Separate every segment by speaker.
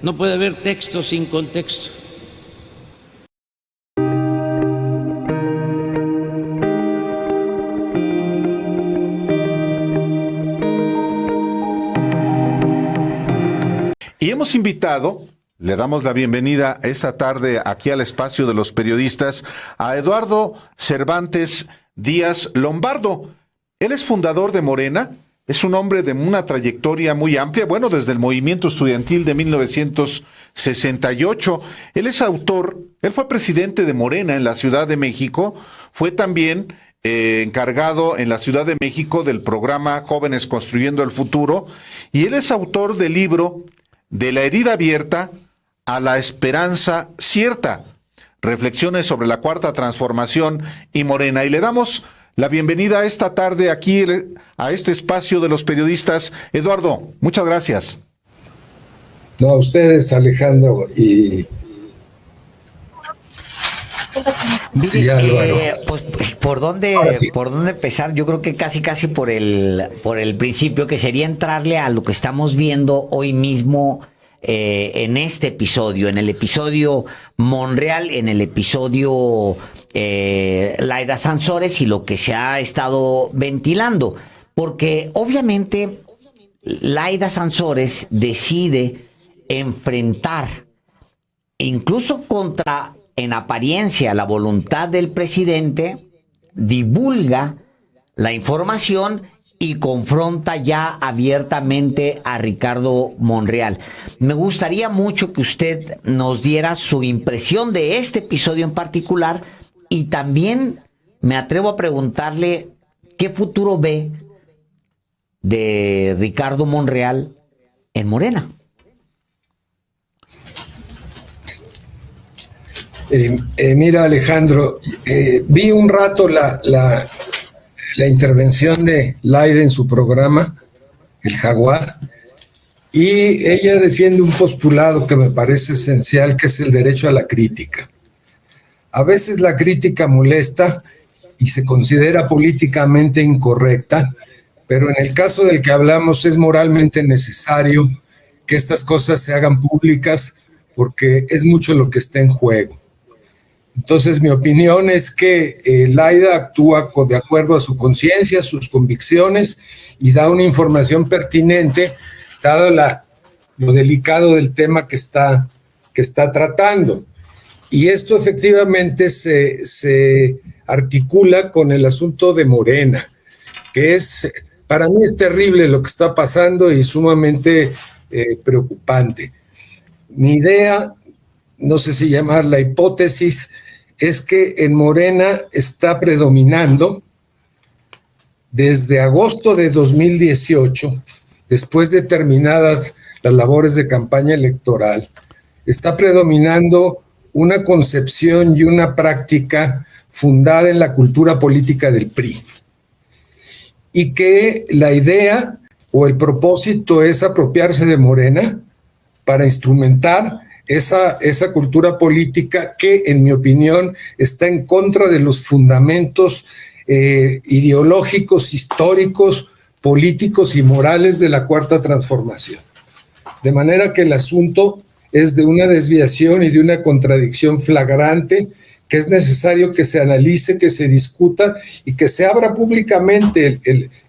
Speaker 1: No puede haber texto sin contexto.
Speaker 2: Y hemos invitado, le damos la bienvenida esta tarde aquí al espacio de los periodistas, a Eduardo Cervantes Díaz Lombardo. Él es fundador de Morena, es un hombre de una trayectoria muy amplia, bueno, desde el movimiento estudiantil de 1968. Él es autor, él fue presidente de Morena en la Ciudad de México, fue también encargado en la Ciudad de México del programa Jóvenes Construyendo el Futuro, y él es autor del libro De la herida abierta a la esperanza cierta, reflexiones sobre la cuarta transformación y Morena. Y le damos la bienvenida esta tarde aquí a este espacio de los periodistas. Eduardo, muchas gracias.
Speaker 3: No, a ustedes, Alejandro y Álvaro.
Speaker 4: Pues ¿por dónde empezar? Yo creo que casi por el principio, que sería entrarle a lo que estamos viendo hoy mismo en este episodio, en el episodio Monreal, en el episodio Laida Sansores y lo que se ha estado ventilando. Porque obviamente Laida Sansores decide enfrentar, incluso contra, en apariencia, la voluntad del presidente, divulga la información y confronta ya abiertamente a Ricardo Monreal. Me gustaría mucho que usted nos diera su impresión de este episodio en particular, y también me atrevo a preguntarle qué futuro ve de Ricardo Monreal en Morena.
Speaker 3: Mira, Alejandro, vi un rato la intervención de Laida en su programa, El Jaguar, y ella defiende un postulado que me parece esencial, que es el derecho a la crítica. A veces la crítica molesta y se considera políticamente incorrecta, pero en el caso del que hablamos es moralmente necesario que estas cosas se hagan públicas, porque es mucho lo que está en juego. Entonces, mi opinión es que Laida actúa de acuerdo a su conciencia, sus convicciones, y da una información pertinente, dado lo delicado del tema que está tratando. Y esto efectivamente se articula con el asunto de Morena, que para mí es terrible lo que está pasando y sumamente preocupante. Mi idea, no sé si llamarla hipótesis, es que en Morena está predominando desde agosto de 2018, después de terminadas las labores de campaña electoral, está predominando una concepción y una práctica fundada en la cultura política del PRI. Y que la idea o el propósito es apropiarse de Morena para instrumentar esa cultura política que, en mi opinión, está en contra de los fundamentos ideológicos, históricos, políticos y morales de la Cuarta Transformación. De manera que el asunto es de una desviación y de una contradicción flagrante, que es necesario que se analice, que se discuta y que se abra públicamente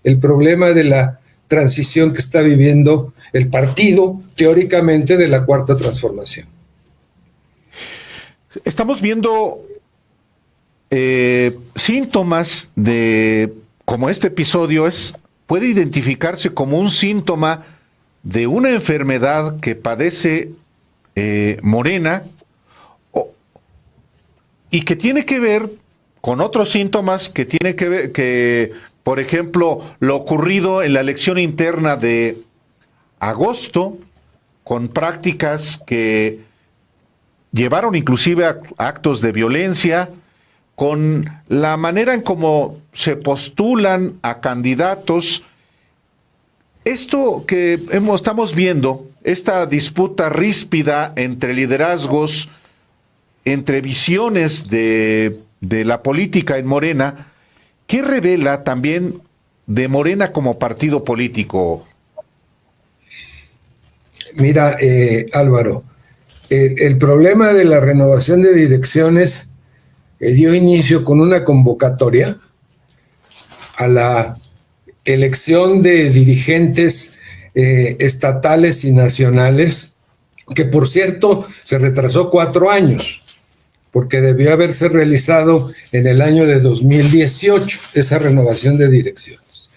Speaker 3: el problema de la transición que está viviendo el partido, teóricamente, de la Cuarta Transformación.
Speaker 2: Estamos viendo síntomas de, como este episodio puede identificarse como un síntoma de una enfermedad que padece Morena, y que tiene que ver con otros síntomas que tiene que ver, que, por ejemplo, lo ocurrido en la elección interna de agosto, con prácticas que llevaron inclusive a actos de violencia, con la manera en cómo se postulan a candidatos. Esto que estamos viendo, esta disputa ríspida entre liderazgos, entre visiones de la política en Morena, ¿qué revela también de Morena como partido político?
Speaker 3: Mira, Álvaro, el problema de la renovación de direcciones dio inicio con una convocatoria a la elección de dirigentes estatales y nacionales, que por cierto se retrasó 4 años, porque debió haberse realizado en el año de 2018, esa renovación de direcciones.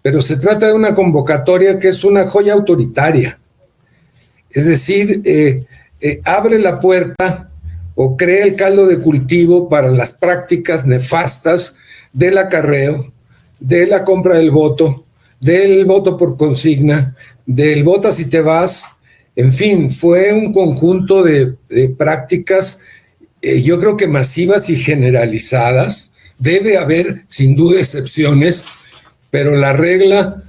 Speaker 3: Pero se trata de una convocatoria que es una joya autoritaria. Es decir, abre la puerta o crea el caldo de cultivo para las prácticas nefastas del acarreo, de la compra del voto por consigna, del vota si te vas. En fin, fue un conjunto de prácticas, yo creo que masivas y generalizadas. Debe haber sin duda excepciones, pero la regla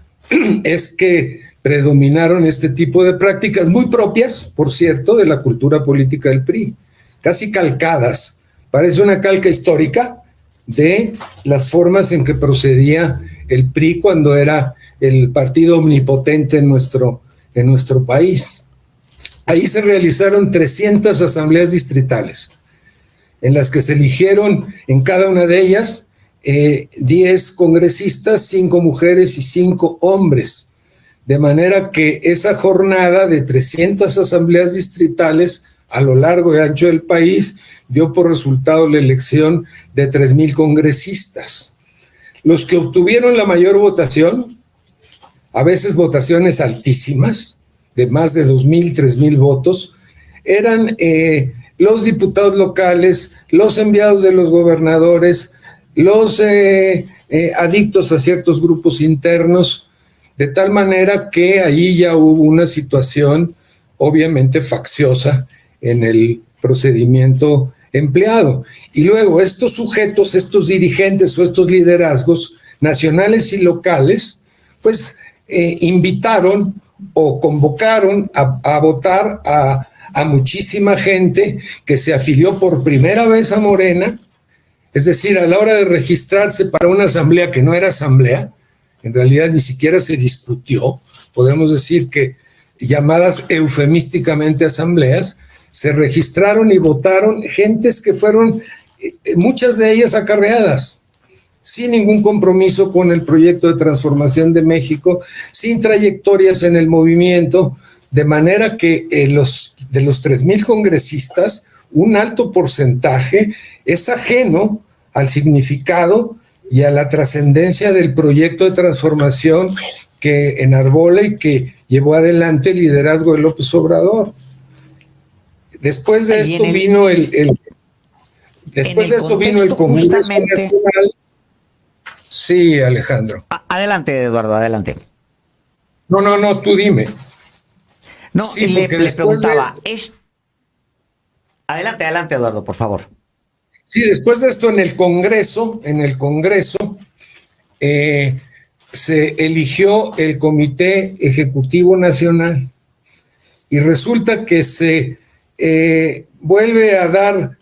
Speaker 3: es que predominaron este tipo de prácticas muy propias, por cierto, de la cultura política del PRI, casi calcadas. Parece una calca histórica de las formas en que procedía el PRI cuando era el partido omnipotente en nuestro país. Ahí se realizaron 300 asambleas distritales, en las que se eligieron en cada una de ellas 10 congresistas, 5 mujeres y 5 hombres. De manera que esa jornada de 300 asambleas distritales a lo largo y ancho del país dio por resultado la elección de 3,000 congresistas. Los que obtuvieron la mayor votación, a veces votaciones altísimas, de más de 2,000, 3,000 votos, eran los diputados locales, los enviados de los gobernadores, los adictos a ciertos grupos internos, de tal manera que ahí ya hubo una situación obviamente facciosa en el procedimiento empleado. Y luego estos sujetos, estos dirigentes o estos liderazgos nacionales y locales, pues invitaron o convocaron a votar a muchísima gente que se afilió por primera vez a Morena. Es decir, a la hora de registrarse para una asamblea que no era asamblea, en realidad ni siquiera se discutió, podemos decir que llamadas eufemísticamente asambleas, se registraron y votaron gentes que fueron, muchas de ellas acarreadas, sin ningún compromiso con el proyecto de transformación de México, sin trayectorias en el movimiento, de manera que de los 3,000 congresistas, un alto porcentaje es ajeno al significado y a la trascendencia del proyecto de transformación que enarbola y que llevó adelante el liderazgo de López Obrador. Después de esto vino el Congreso Nacional. Sí, Alejandro.
Speaker 4: Adelante, Eduardo, adelante.
Speaker 3: No, tú dime.
Speaker 4: No, sí, le preguntaba. Adelante, Eduardo, por favor.
Speaker 3: Sí, después de esto en el Congreso se eligió el Comité Ejecutivo Nacional y resulta que se vuelve a dar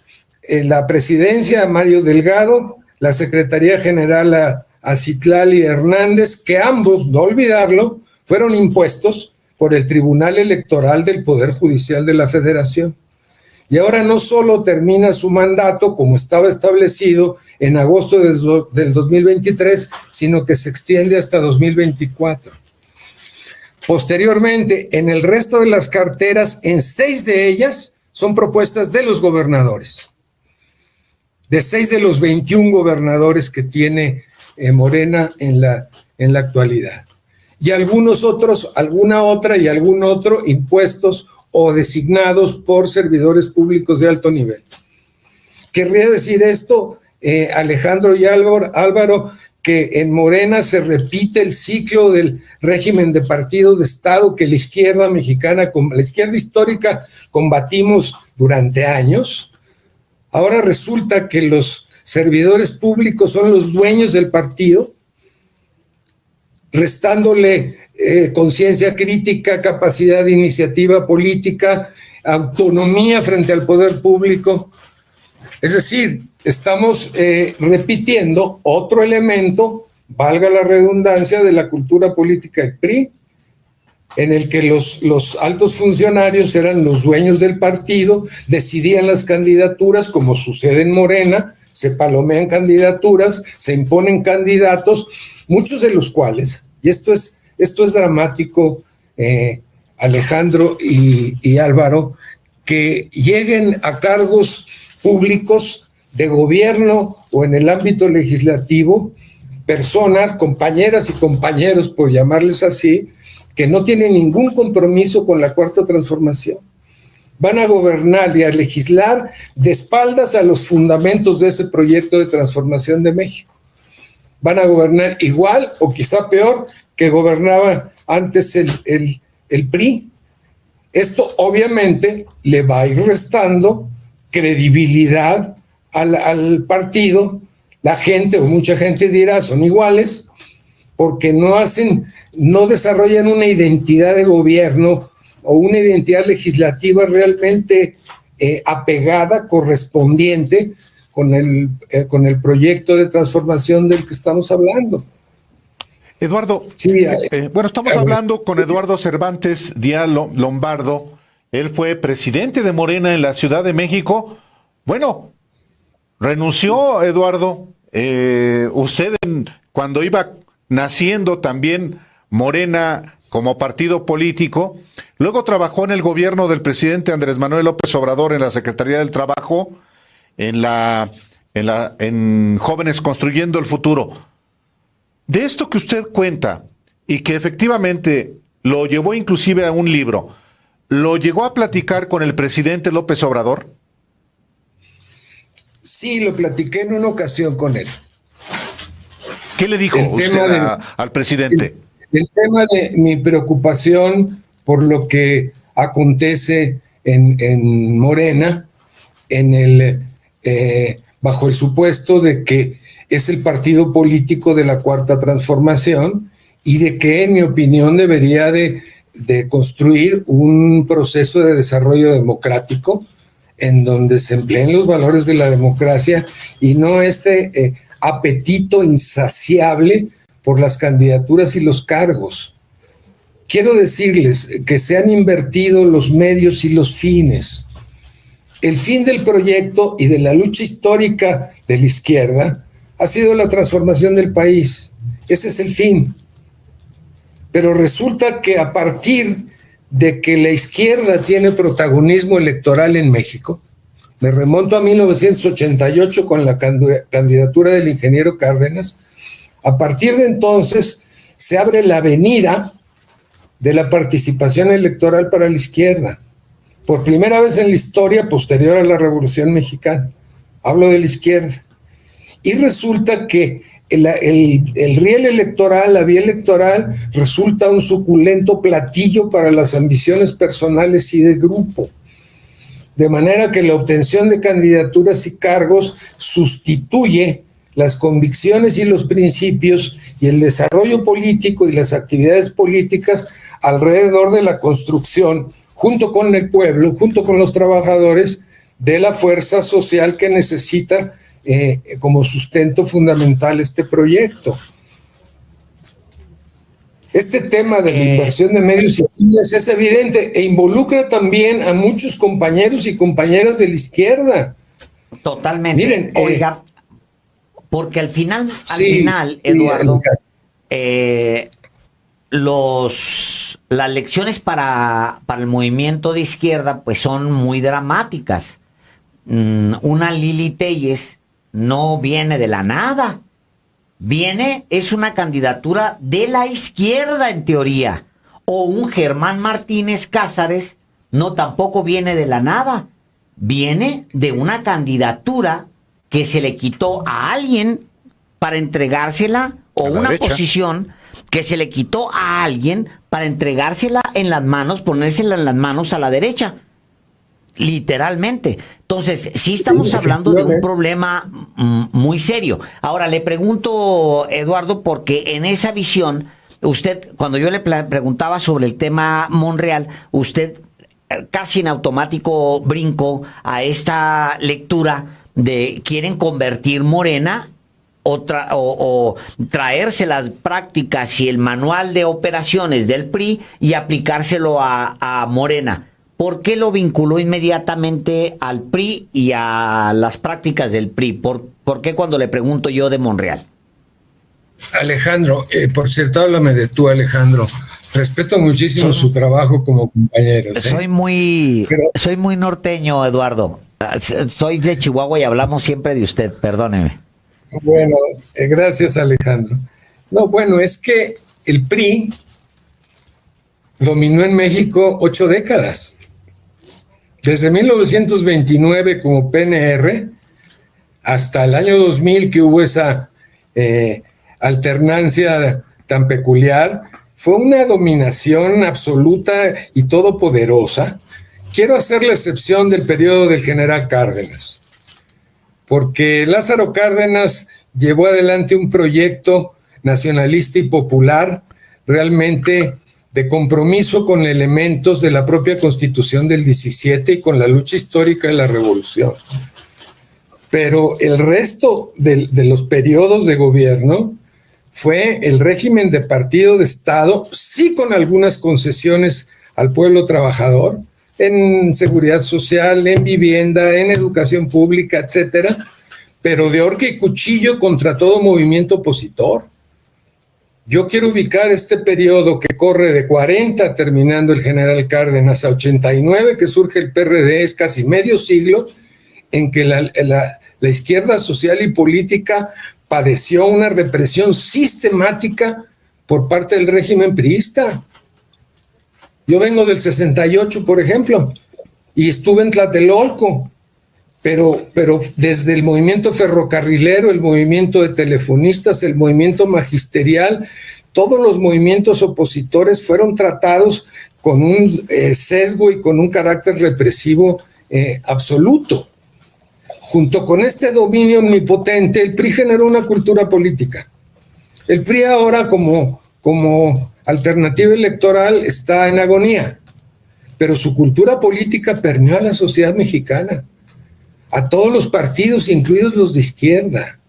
Speaker 3: la presidencia a Mario Delgado, la Secretaría General a Citlali Hernández, que ambos, no olvidarlo, fueron impuestos por el Tribunal Electoral del Poder Judicial de la Federación. Y ahora no solo termina su mandato como estaba establecido en agosto del 2023, sino que se extiende hasta 2024. Posteriormente, en el resto de las carteras, en 6 de ellas son propuestas de los gobernadores. De 6 de los 21 gobernadores que tiene Morena en la actualidad. Y algunos otros, alguna otra y algún otro impuestos o designados por servidores públicos de alto nivel. Querría decir esto, Alejandro y Álvaro, que en Morena se repite el ciclo del régimen de partido de Estado que la izquierda mexicana, la izquierda histórica, combatimos durante años. Ahora resulta que los servidores públicos son los dueños del partido, restándole conciencia crítica, capacidad de iniciativa política, autonomía frente al poder público. Es decir, estamos repitiendo otro elemento, valga la redundancia, de la cultura política del PRI, en el que los altos funcionarios eran los dueños del partido, decidían las candidaturas, como sucede en Morena, se palomean candidaturas, se imponen candidatos, muchos de los cuales, y esto es dramático, Alejandro y Álvaro, que lleguen a cargos públicos de gobierno o en el ámbito legislativo, personas, compañeras y compañeros, por llamarles así, que no tienen ningún compromiso con la Cuarta Transformación. Van a gobernar y a legislar de espaldas a los fundamentos de ese proyecto de transformación de México. Van a gobernar igual o quizá peor que gobernaba antes el PRI. Esto obviamente le va a ir restando credibilidad al partido. La gente o mucha gente dirá son iguales porque no desarrollan una identidad de gobierno o una identidad legislativa realmente apegada, correspondiente con el proyecto de transformación del que estamos hablando.
Speaker 2: Eduardo,
Speaker 3: sí,
Speaker 2: bueno, estamos hablando con Eduardo Cervantes Díaz Lombardo. Él fue presidente de Morena en la Ciudad de México. Bueno, renunció, Eduardo. Usted cuando iba naciendo también Morena como partido político, luego trabajó en el gobierno del presidente Andrés Manuel López Obrador en la Secretaría del Trabajo, en Jóvenes Construyendo el Futuro. De esto que usted cuenta y que efectivamente lo llevó inclusive a un libro, ¿lo llegó a platicar con el presidente López Obrador?
Speaker 3: Sí, lo platiqué en una ocasión con él.
Speaker 2: ¿Qué le dijo usted al presidente?
Speaker 3: El tema de mi preocupación por lo que acontece en Morena, bajo el supuesto de que es el partido político de la Cuarta Transformación y de que, en mi opinión, debería de construir un proceso de desarrollo democrático en donde se empleen los valores de la democracia y no apetito insaciable por las candidaturas y los cargos. Quiero decirles que se han invertido los medios y los fines. El fin del proyecto y de la lucha histórica de la izquierda ha sido la transformación del país. Ese es el fin. Pero resulta que a partir de que la izquierda tiene protagonismo electoral en México, me remonto a 1988 con la candidatura del ingeniero Cárdenas, a partir de entonces se abre la avenida de la participación electoral para la izquierda. Por primera vez en la historia posterior a la Revolución Mexicana. Hablo de la izquierda. Y resulta que el riel electoral, la vía electoral, resulta un suculento platillo para las ambiciones personales y de grupo. De manera que la obtención de candidaturas y cargos sustituye las convicciones y los principios y el desarrollo político y las actividades políticas alrededor de la construcción, junto con el pueblo, junto con los trabajadores, de la fuerza social que necesita como sustento fundamental este proyecto. Este tema de la inversión de medios y fines es evidente e involucra también a muchos compañeros y compañeras de la izquierda.
Speaker 4: Totalmente.
Speaker 3: Miren,
Speaker 4: oiga, porque al final, Eduardo, las lecciones para el movimiento de izquierda pues son muy dramáticas. Una Lili Téllez no viene de la nada. Es una candidatura de la izquierda en teoría. O un Germán Martínez Cázares tampoco viene de la nada. Viene de una candidatura que se le quitó a alguien para entregársela, o una posición que se le quitó a alguien para entregársela en las manos, ponérsela en las manos a la derecha. Literalmente. Entonces, sí estamos hablando de un problema muy serio. Ahora, le pregunto, Eduardo, porque en esa visión, usted, cuando yo le preguntaba sobre el tema Monreal, usted casi en automático brincó a esta lectura de quieren convertir Morena o traerse las prácticas y el manual de operaciones del PRI y aplicárselo a Morena. ¿Por qué lo vinculó inmediatamente al PRI y a las prácticas del PRI? ¿Por qué cuando le pregunto yo de Monreal?
Speaker 3: Alejandro, por cierto, háblame de tú, Alejandro. Respeto muchísimo su trabajo como compañeros.
Speaker 4: Soy muy norteño, Eduardo. Soy de Chihuahua y hablamos siempre de usted, perdóneme.
Speaker 3: Bueno, gracias, Alejandro. No, bueno, es que el PRI dominó en México 8 décadas. Desde 1929 como PNR hasta el año 2000 que hubo esa alternancia tan peculiar, fue una dominación absoluta y todopoderosa. Quiero hacer la excepción del periodo del general Cárdenas, porque Lázaro Cárdenas llevó adelante un proyecto nacionalista y popular realmente de compromiso con elementos de la propia Constitución del 17 y con la lucha histórica de la Revolución. Pero el resto de los periodos de gobierno fue el régimen de partido de Estado, sí con algunas concesiones al pueblo trabajador, en seguridad social, en vivienda, en educación pública, etcétera, pero de horca y cuchillo contra todo movimiento opositor. Yo quiero ubicar este periodo que corre de 40, terminando el general Cárdenas, a 89, que surge el PRD, es casi medio siglo, en que la izquierda social y política padeció una represión sistemática por parte del régimen priista. Yo vengo del 68, por ejemplo, y estuve en Tlatelolco, pero desde el movimiento ferrocarrilero, el movimiento de telefonistas, el movimiento magisterial, todos los movimientos opositores fueron tratados con un sesgo y con un carácter represivo absoluto. Junto con este dominio omnipotente, el PRI generó una cultura política. El PRI ahora como alternativa electoral está en agonía, pero su cultura política permeó a la sociedad mexicana, a todos los partidos, incluidos los de izquierda.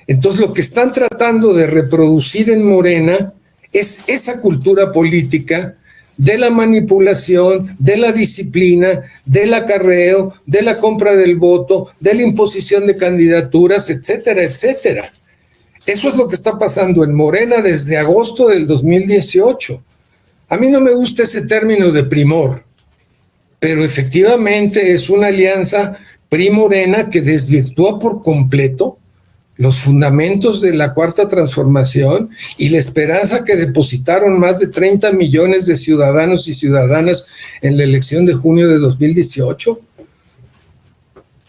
Speaker 3: Entonces, lo que están tratando de reproducir en Morena es esa cultura política de la manipulación, de la disciplina, del acarreo, de la compra del voto, de la imposición de candidaturas, etcétera, etcétera. Eso es lo que está pasando en Morena desde agosto del 2018. A mí no me gusta ese término de primor, pero efectivamente es una alianza PRI-Morena que desvirtúa por completo los fundamentos de la Cuarta Transformación y la esperanza que depositaron más de 30 millones de ciudadanos y ciudadanas en la elección de junio de 2018.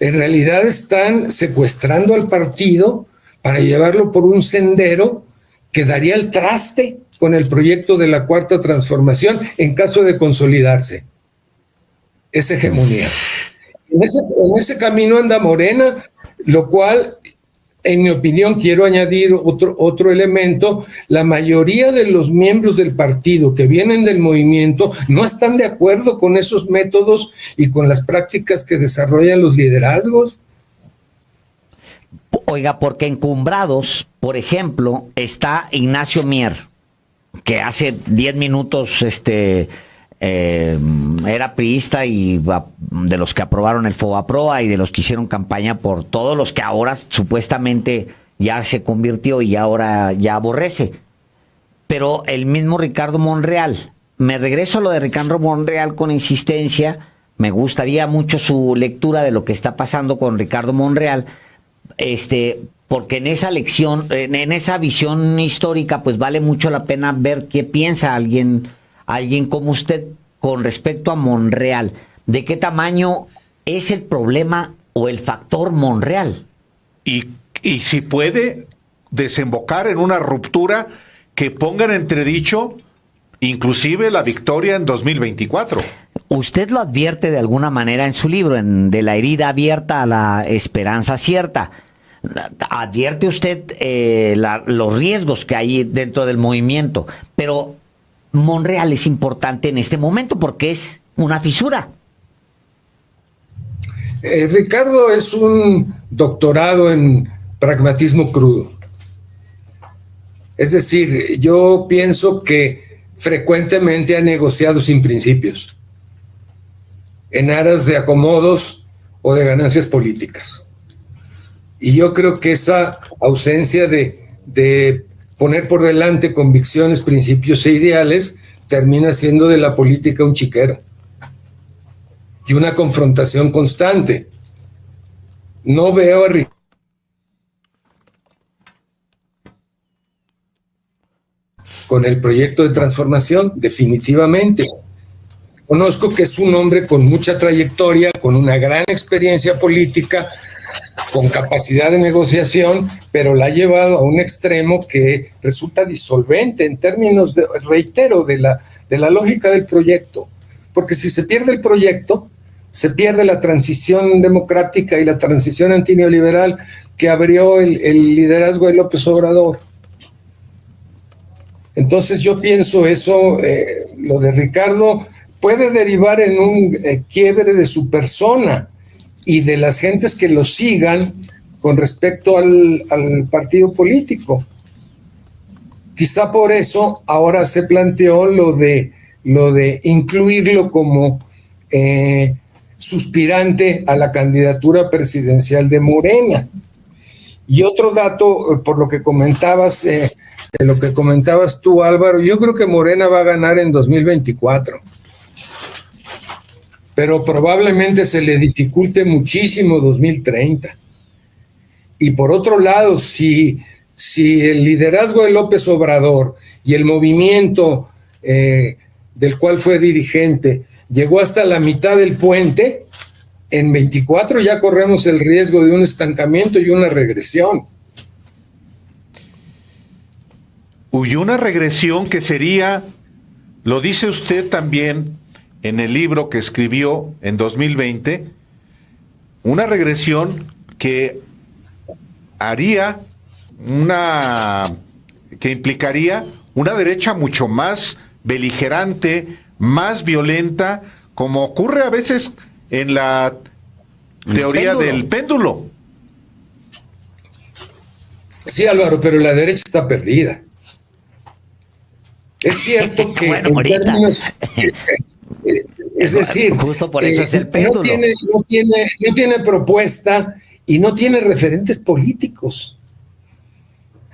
Speaker 3: En realidad están secuestrando al partido para llevarlo por un sendero que daría el traste con el proyecto de la Cuarta Transformación en caso de consolidarse esa hegemonía. En ese camino anda Morena, lo cual, en mi opinión, quiero añadir otro elemento: la mayoría de los miembros del partido que vienen del movimiento no están de acuerdo con esos métodos y con las prácticas que desarrollan los liderazgos.
Speaker 4: Oiga, porque encumbrados, por ejemplo, está Ignacio Mier, que hace 10 minutos era priista y de los que aprobaron el FOBAPROA y de los que hicieron campaña por todos los que ahora supuestamente ya se convirtió y ahora ya aborrece. Pero el mismo Ricardo Monreal, me regreso a lo de Ricardo Monreal con insistencia, me gustaría mucho su lectura de lo que está pasando con Ricardo Monreal, porque en esa lección, en esa visión histórica, pues vale mucho la pena ver qué piensa alguien como usted con respecto a Monreal. ¿De qué tamaño es el problema o el factor Monreal?
Speaker 2: Y si puede desembocar en una ruptura que ponga en entredicho inclusive la victoria en 2024.
Speaker 4: Usted lo advierte de alguna manera en su libro, de la herida abierta a la esperanza cierta. Advierte usted los riesgos que hay dentro del movimiento, pero Monreal es importante en este momento porque es una fisura.
Speaker 3: Ricardo es un doctorado en pragmatismo crudo. Es decir, yo pienso que frecuentemente ha negociado sin principios, en aras de acomodos o de ganancias políticas. Y yo creo que esa ausencia de poner por delante convicciones, principios e ideales termina siendo de la política un chiquero y una confrontación constante. No veo a con el proyecto de transformación, definitivamente. Conozco que es un hombre con mucha trayectoria, con una gran experiencia política, con capacidad de negociación, pero la ha llevado a un extremo que resulta disolvente en términos, reitero, de la lógica del proyecto. Porque si se pierde el proyecto, se pierde la transición democrática y la transición antineoliberal que abrió el liderazgo de López Obrador. Entonces yo pienso eso, lo de Ricardo puede derivar en un quiebre de su persona y de las gentes que lo sigan con respecto al partido político. Quizá por eso ahora se planteó lo de incluirlo como suspirante a la candidatura presidencial de Morena. Y otro dato, por lo que comentabas, tú, Álvaro, yo creo que Morena va a ganar en 2024. Pero probablemente se le dificulte muchísimo 2030. Y por otro lado, si el liderazgo de López Obrador y el movimiento del cual fue dirigente llegó hasta la mitad del puente, en 24 ya corremos el riesgo de un estancamiento y una regresión.
Speaker 2: Y una regresión que sería, lo dice usted también en el libro que escribió en 2020, una regresión que que implicaría una derecha mucho más beligerante, más violenta, como ocurre a veces en la teoría del péndulo.
Speaker 3: Sí, Álvaro, pero la derecha está perdida. Es cierto que
Speaker 4: bueno,
Speaker 3: en
Speaker 4: ahorita.
Speaker 3: términos... Es decir,
Speaker 4: justo por eso es el péndulo.
Speaker 3: No tiene propuesta y no tiene referentes políticos.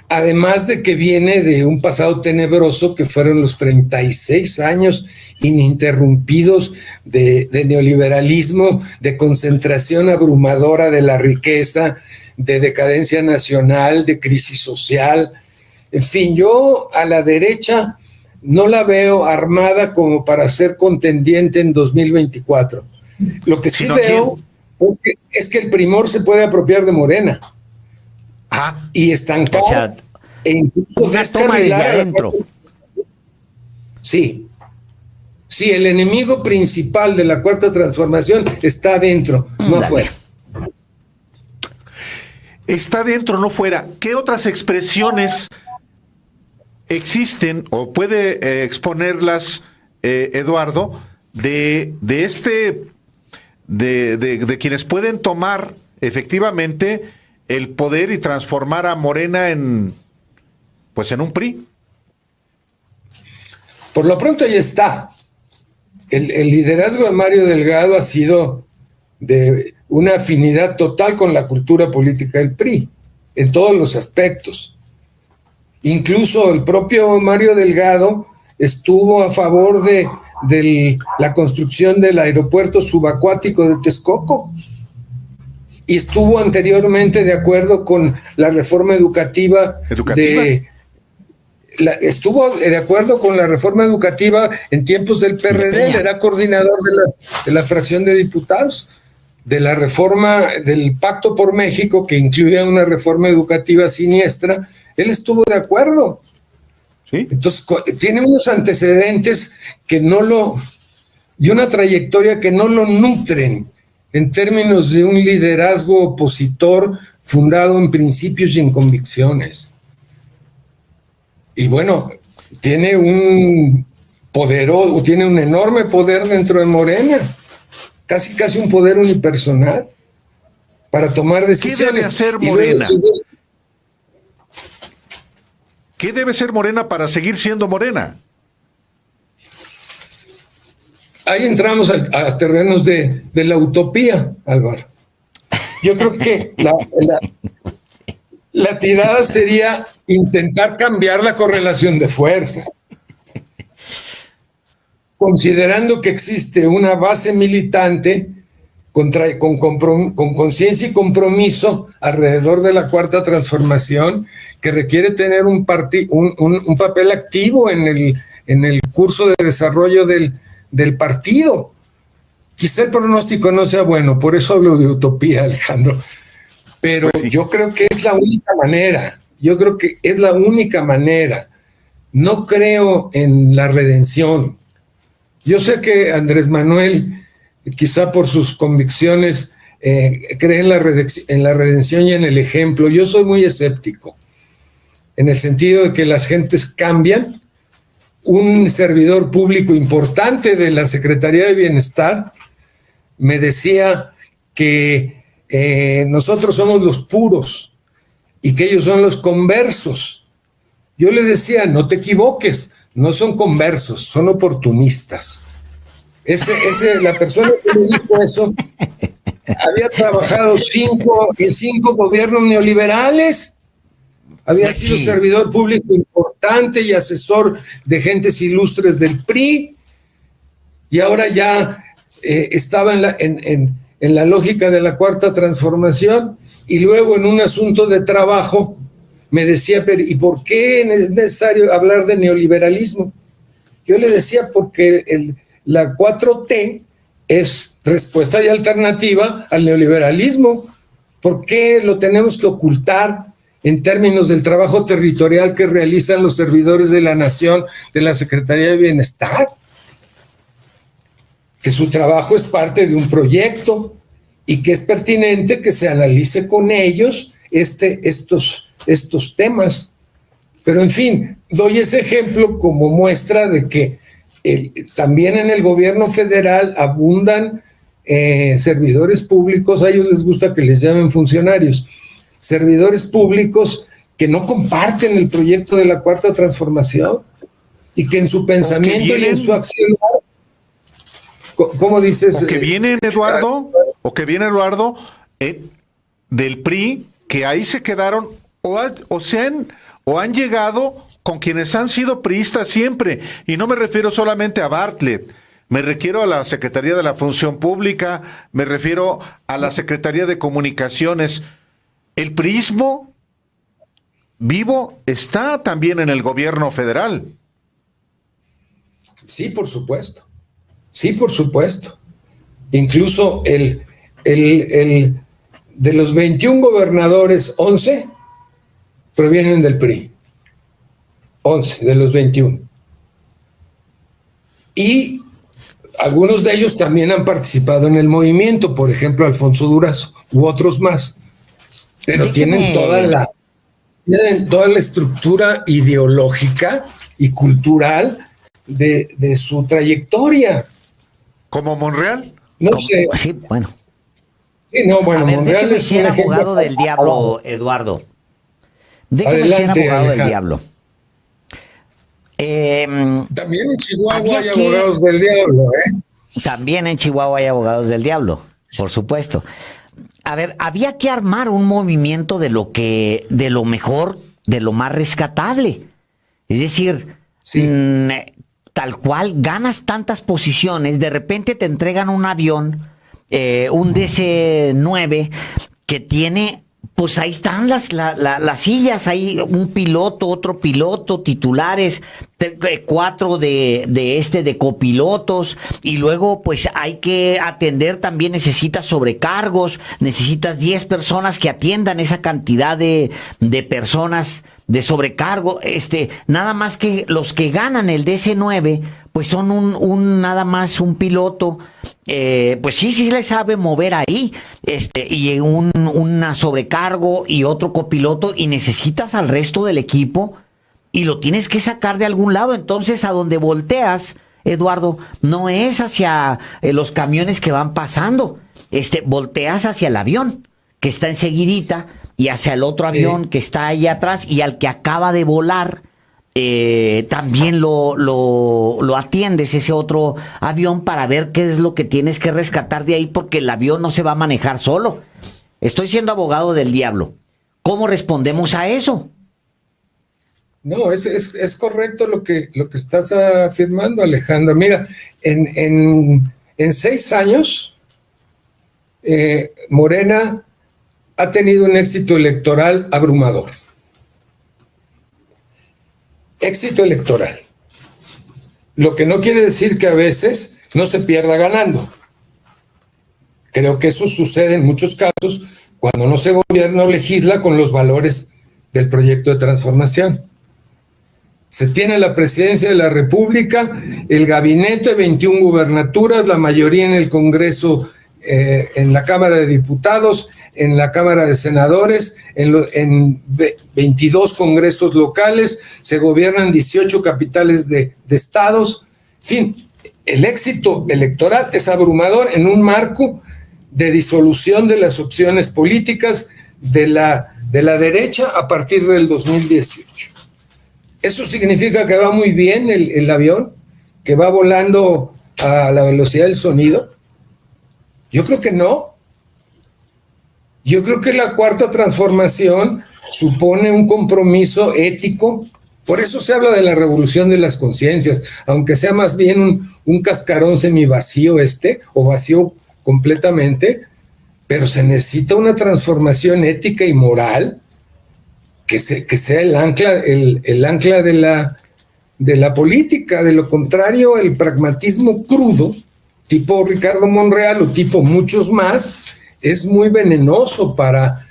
Speaker 3: Además de que viene de un pasado tenebroso que fueron los 36 años ininterrumpidos de neoliberalismo, de concentración abrumadora de la riqueza, de decadencia nacional, de crisis social. En fin, yo a la derecha no la veo armada como para ser contendiente en 2024. Lo que sí veo es que el Primor se puede apropiar de Morena. Y estancar,
Speaker 4: o sea,
Speaker 3: e incluso
Speaker 4: una toma desde adentro.
Speaker 3: Sí, el enemigo principal de la Cuarta Transformación está adentro, no afuera.
Speaker 2: Está dentro, no fuera. ¿Qué otras expresiones existen o puede exponerlas Eduardo de quienes pueden tomar efectivamente el poder y transformar a Morena en un PRI?
Speaker 3: Por lo pronto ya está. El liderazgo de Mario Delgado ha sido de una afinidad total con la cultura política del PRI, en todos los aspectos. Incluso el propio Mario Delgado estuvo a favor de la construcción del aeropuerto subacuático de Texcoco y estuvo anteriormente de acuerdo con la reforma educativa. Estuvo de acuerdo con la reforma educativa en tiempos del PRD, él era coordinador de la fracción de diputados, de la reforma del Pacto por México, que incluía una reforma educativa siniestra. Él estuvo de acuerdo.
Speaker 2: ¿Sí?
Speaker 3: Entonces, tiene unos antecedentes y una trayectoria que no lo nutren en términos de un liderazgo opositor fundado en principios y en convicciones. Y bueno, tiene un enorme poder dentro de Morena, casi un poder unipersonal para tomar decisiones.
Speaker 2: ¿Qué debe hacer Morena? ¿Qué debe ser Morena para seguir siendo Morena?
Speaker 3: Ahí entramos a terrenos de la utopía, Álvaro. Yo creo que la tirada sería intentar cambiar la correlación de fuerzas, considerando que existe una base militante con conciencia y compromiso alrededor de la Cuarta Transformación, que requiere tener un papel activo en el curso de desarrollo del partido. Quizá el pronóstico no sea bueno, por eso hablo de utopía, Alejandro, pero
Speaker 2: Pues sí.
Speaker 3: yo creo que es la única manera. No creo en la redención. Yo sé que Andrés Manuel, quizá por sus convicciones, cree en la redención y en el ejemplo. Yo soy muy escéptico, en el sentido de que las gentes cambian. Un servidor público importante de la Secretaría de Bienestar me decía que nosotros somos los puros y que ellos son los conversos. Yo le decía, no te equivoques, no son conversos, son oportunistas. La persona que me dijo eso había trabajado en cinco gobiernos neoliberales, había sido servidor público importante y asesor de gentes ilustres del PRI, y ahora ya estaba en la lógica de la Cuarta Transformación, y luego en un asunto de trabajo me decía, pero ¿y por qué es necesario hablar de neoliberalismo? Yo le decía, porque la 4T es respuesta y alternativa al neoliberalismo. ¿Por qué lo tenemos que ocultar en términos del trabajo territorial que realizan los servidores de la nación, de la Secretaría de Bienestar? Que su trabajo es parte de un proyecto y que es pertinente que se analice con ellos estos temas. Pero en fin, doy ese ejemplo como muestra de que también en el gobierno federal abundan servidores públicos, a ellos les gusta que les llamen funcionarios, servidores públicos que no comparten el proyecto de la Cuarta Transformación y que en su pensamiento y en su acción, ¿cómo dices?
Speaker 2: O que vienen, Eduardo, del PRI, que ahí se quedaron o han llegado con quienes han sido priistas siempre, y no me refiero solamente a Bartlett, me refiero a la Secretaría de la Función Pública, me refiero a la Secretaría de Comunicaciones. El priismo vivo está también en el gobierno federal.
Speaker 3: Sí, por supuesto. Sí, por supuesto. Incluso de los 21 gobernadores, 11 provienen del PRI. 11 de los 21. Y algunos de ellos también han participado en el movimiento, por ejemplo, Alfonso Durazo u otros más. Pero tienen toda la estructura ideológica y cultural de su trayectoria.
Speaker 2: ¿Como Monreal?
Speaker 3: No sé.
Speaker 4: Sí, bueno.
Speaker 3: Sí, no, bueno,
Speaker 4: Monreal
Speaker 3: es
Speaker 4: ser abogado del diablo, Eduardo. Déjeme ser abogado del diablo.
Speaker 3: También en Chihuahua hay abogados del diablo, ¿eh?
Speaker 4: También en Chihuahua hay abogados del diablo, por supuesto. A ver, había que armar un movimiento de lo mejor, de lo más rescatable. Es decir,
Speaker 3: sí.
Speaker 4: Tal cual, ganas tantas posiciones, de repente te entregan un avión, un DC-9, que tiene, pues ahí están las sillas, hay un piloto, otro piloto, titulares, 4 de copilotos, y luego pues hay que atender también, necesitas sobrecargos, necesitas 10 personas que atiendan esa cantidad de personas de sobrecargo, nada más que los que ganan el DC-9, pues son nada más un piloto, pues sí le sabe mover ahí, y una sobrecargo y otro copiloto, y necesitas al resto del equipo y lo tienes que sacar de algún lado. Entonces, a donde volteas, Eduardo, no es hacia los camiones que van pasando, volteas hacia el avión que está enseguidita, y hacia el otro avión que está ahí atrás, y al que acaba de volar, también lo atiendes, ese otro avión, para ver qué es lo que tienes que rescatar de ahí, porque el avión no se va a manejar solo. Estoy siendo abogado del diablo. ¿Cómo respondemos a eso?
Speaker 3: No, es correcto lo que estás afirmando, Alejandro. Mira, en 6 años, Morena ha tenido un éxito electoral abrumador. Éxito electoral. Lo que no quiere decir que a veces no se pierda ganando. Creo que eso sucede en muchos casos cuando no se gobierna o legisla con los valores del proyecto de transformación. Se tiene la presidencia de la República, el gabinete, 21 gubernaturas, la mayoría en el Congreso, en la Cámara de Diputados, en la Cámara de Senadores, en 22 congresos locales, se gobiernan 18 capitales de estados. En fin, el éxito electoral es abrumador en un marco de disolución de las opciones políticas de la derecha a partir del 2018. ¿Eso significa que va muy bien el avión? ¿Que va volando a la velocidad del sonido? Yo creo que no. Yo creo que la cuarta transformación supone un compromiso ético. Por eso se habla de la revolución de las conciencias, aunque sea más bien un cascarón semivacío o vacío completamente, pero se necesita una transformación ética y moral que sea el ancla de la política. De lo contrario, el pragmatismo crudo, tipo Ricardo Monreal o tipo muchos más, es muy venenoso para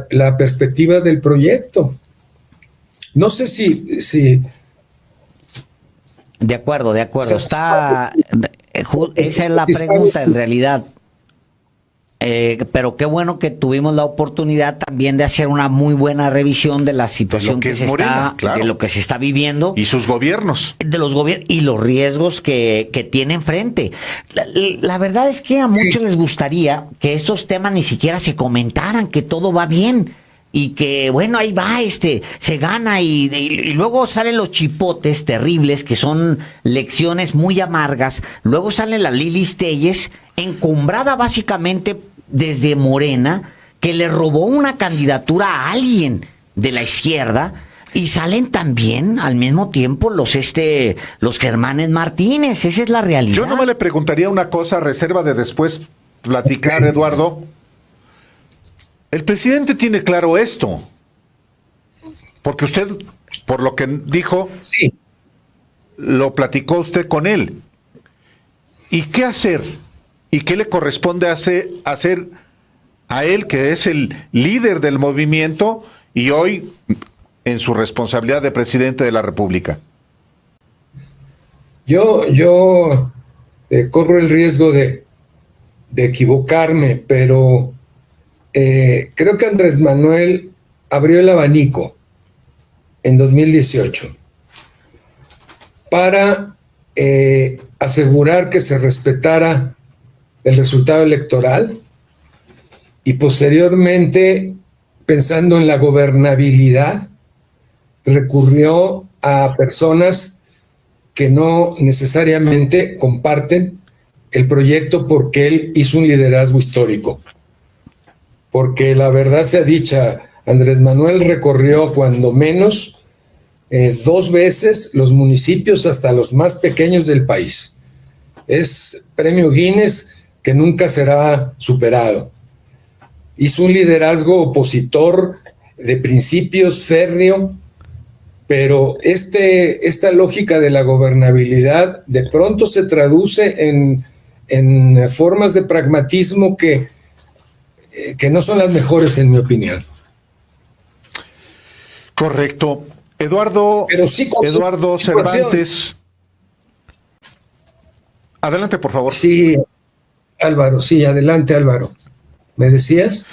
Speaker 3: la perspectiva del proyecto. No sé si...
Speaker 4: De acuerdo. Esa es la pregunta en realidad. Pero qué bueno que tuvimos la oportunidad también de hacer una muy buena revisión de la situación de lo que se está viviendo.
Speaker 2: Y sus gobiernos.
Speaker 4: De los gobiernos y los riesgos que tiene enfrente. La verdad es que a muchos les gustaría que estos temas ni siquiera se comentaran, que todo va bien. Y que, bueno, ahí va, se gana y luego salen los chipotes terribles, que son lecciones muy amargas. Luego salen las Lilis Telles, encumbrada básicamente desde Morena, que le robó una candidatura a alguien de la izquierda, y salen también al mismo tiempo los Germanes Martínez. Esa es la realidad.
Speaker 2: Yo nomás le preguntaría una cosa, a reserva de después platicar, Eduardo. El presidente tiene claro esto, porque usted, por lo que dijo,
Speaker 3: sí,
Speaker 2: lo platicó usted con él. ¿Y qué hacer? ¿Y qué le corresponde hacer a él, que es el líder del movimiento y hoy en su responsabilidad de presidente de la República?
Speaker 3: Yo corro el riesgo de equivocarme, pero creo que Andrés Manuel abrió el abanico en 2018 para asegurar que se respetara el resultado electoral y posteriormente, pensando en la gobernabilidad, recurrió a personas que no necesariamente comparten el proyecto porque él hizo un liderazgo histórico. Porque la verdad sea dicha, Andrés Manuel recorrió cuando menos 2 veces los municipios hasta los más pequeños del país. Es premio Guinness que nunca será superado. Hizo un liderazgo opositor de principios férreo, pero esta lógica de la gobernabilidad de pronto se traduce en formas de pragmatismo que no son las mejores, en mi opinión.
Speaker 2: Correcto. Eduardo Cervantes. Adelante, por favor.
Speaker 3: Sí, Álvaro, sí, adelante, Álvaro. ¿Me decías?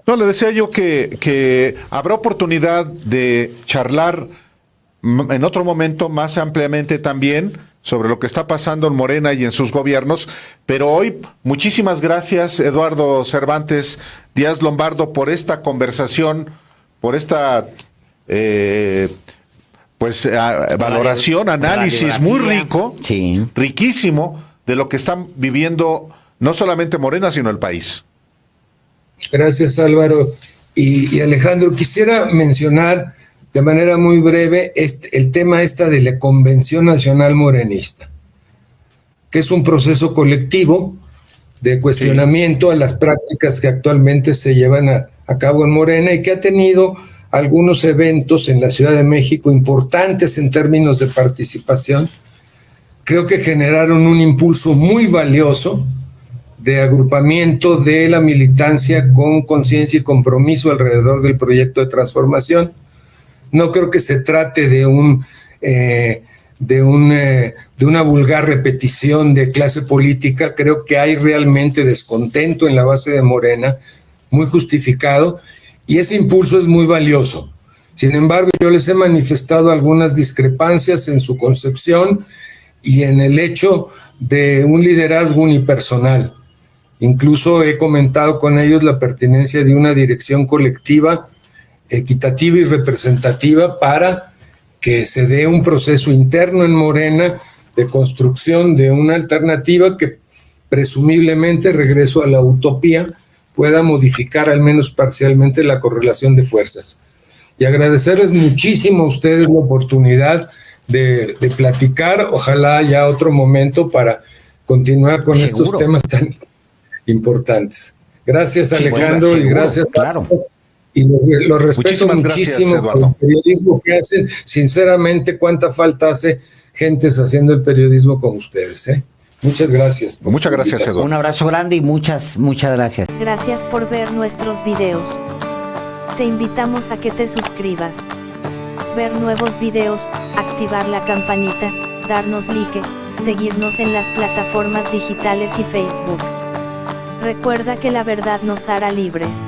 Speaker 2: No, le decía yo que habrá oportunidad de charlar en otro momento más ampliamente también sobre lo que está pasando en Morena y en sus gobiernos, pero hoy muchísimas gracias, Eduardo Cervantes Díaz Lombardo, por esta conversación, por esta pues valoración, análisis muy rico,
Speaker 4: Sí.
Speaker 2: riquísimo de lo que están viviendo no solamente Morena, sino el país.
Speaker 3: Gracias, Álvaro. Y Alejandro, quisiera mencionar de manera muy breve el tema de la Convención Nacional Morenista, que es un proceso colectivo de cuestionamiento a las prácticas que actualmente se llevan a cabo en Morena y que ha tenido algunos eventos en la Ciudad de México importantes en términos de participación. Creo que generaron un impulso muy valioso de agrupamiento de la militancia con conciencia y compromiso alrededor del proyecto de transformación. No creo que se trate de una vulgar repetición de clase política. Creo que hay realmente descontento en la base de Morena, muy justificado, y ese impulso es muy valioso. Sin embargo, yo les he manifestado algunas discrepancias en su concepción y en el hecho de un liderazgo unipersonal. Incluso he comentado con ellos la pertinencia de una dirección colectiva, equitativa y representativa para que se dé un proceso interno en Morena de construcción de una alternativa que presumiblemente, regreso a la utopía, pueda modificar al menos parcialmente la correlación de fuerzas. Y agradecerles muchísimo a ustedes la oportunidad de platicar. Ojalá haya otro momento para continuar con estos temas tan importantes. Gracias, Alejandro, y gracias.
Speaker 4: Claro.
Speaker 3: Y lo respeto muchísimo por el periodismo que hacen. Sinceramente, cuánta falta hace gentes haciendo el periodismo como ustedes, ¿eh? Muchas gracias.
Speaker 2: Muchas gracias, Eduardo.
Speaker 4: Un abrazo grande y muchas gracias.
Speaker 5: Gracias por ver nuestros videos. Te invitamos a que te suscribas, ver nuevos videos, activar la campanita, darnos like, seguirnos en las plataformas digitales y Facebook. Recuerda que la verdad nos hará libres.